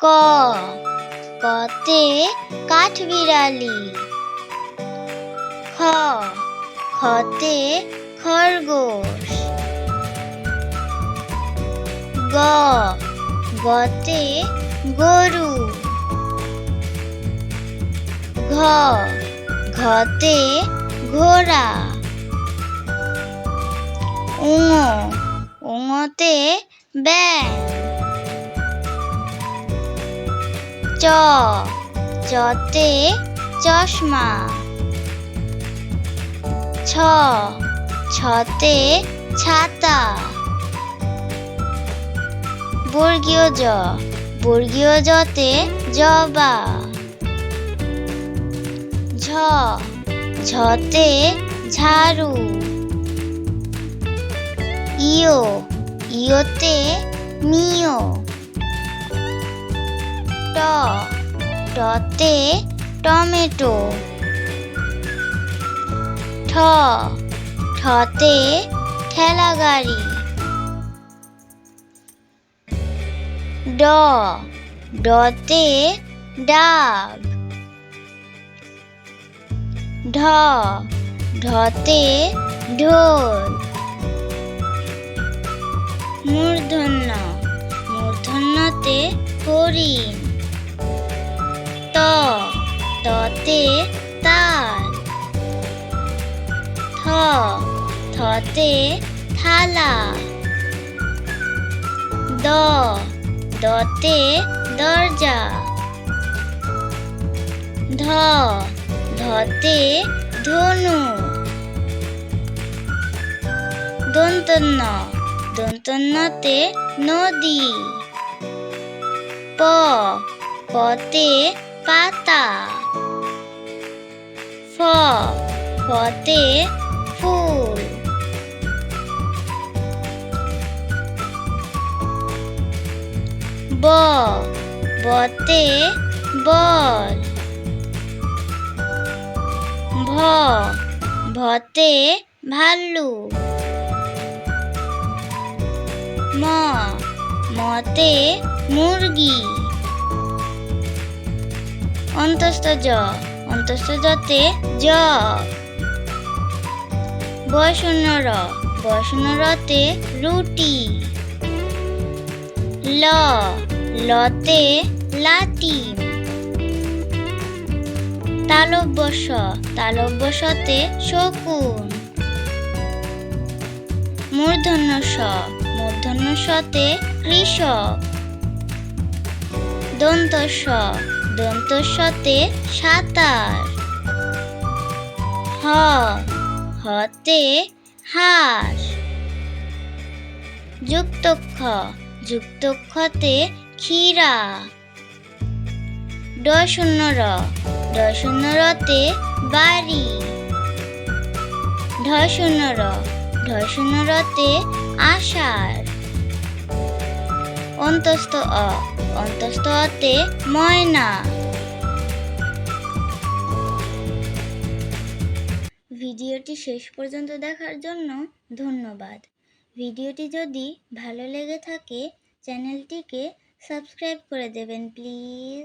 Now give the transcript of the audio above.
ক, কতে কাঠবিড়ালি। খ, খতে খরগোশ। গ, গতে গরু। ঘ, ঘতে ঘোড়া। ঙ, ঙতে ব্যাঙ। চ, চতে চশমা। ছ, ছতে ছাতা। বর্গীয় জ, বর্গীয় জতে জবা। ঝ, ঝতে ঝাড়ু। ইয়, ইয়তে মিয়। ট, টতে টমেটো। ঠ, ঠতে ঠেলাগাড়ি। ড, ডতে ডাব। ঢ, ঢতে ঢোল। মূর্ধন্য, মূর্ধন্যতে হরিণ। ত, ততে তাল। থ, থতে থালা। দ, দতে দরজা। ধ, ধতে ধনু। দন্তন্য, দন্তন্যতে নদী। প, পতে পাতা। ফ, ফতে ফুল। ব, বতে বল। ভ, ভতে ভাল্লুক। ম, মতে মুরগি। অন্তস্থ জ, অন্তস্থ জতে জগ। বয়শূন্য র, বয়শূন্য রতে রুটি। ল, লতে লাটিম। তালব্য শ, তালব্য শতে শকুন। মূর্ধন্য ষ, মূর্ধন্য শতে কৃষক। দন্ত স, দন্ত সতে সাঁতার। হ, হতে হাঁস। যুক্ত খ, যুক্ত খতে ক্ষীরা। ড শূন্য র, ড শূন্য রতে বাড়ি। ঢ শূন্য র, ঢ শূন্য রতে আষাঢ়। অন্তস্থ অ, অন্তস্থ অতে ময়না। ভিডিওটি শেষ পর্যন্ত দেখার জন্য ধন্যবাদ। ভিডিওটি যদি ভালো লেগে থাকে চ্যানেলটিকে সাবস্ক্রাইব করে দেবেন প্লিজ।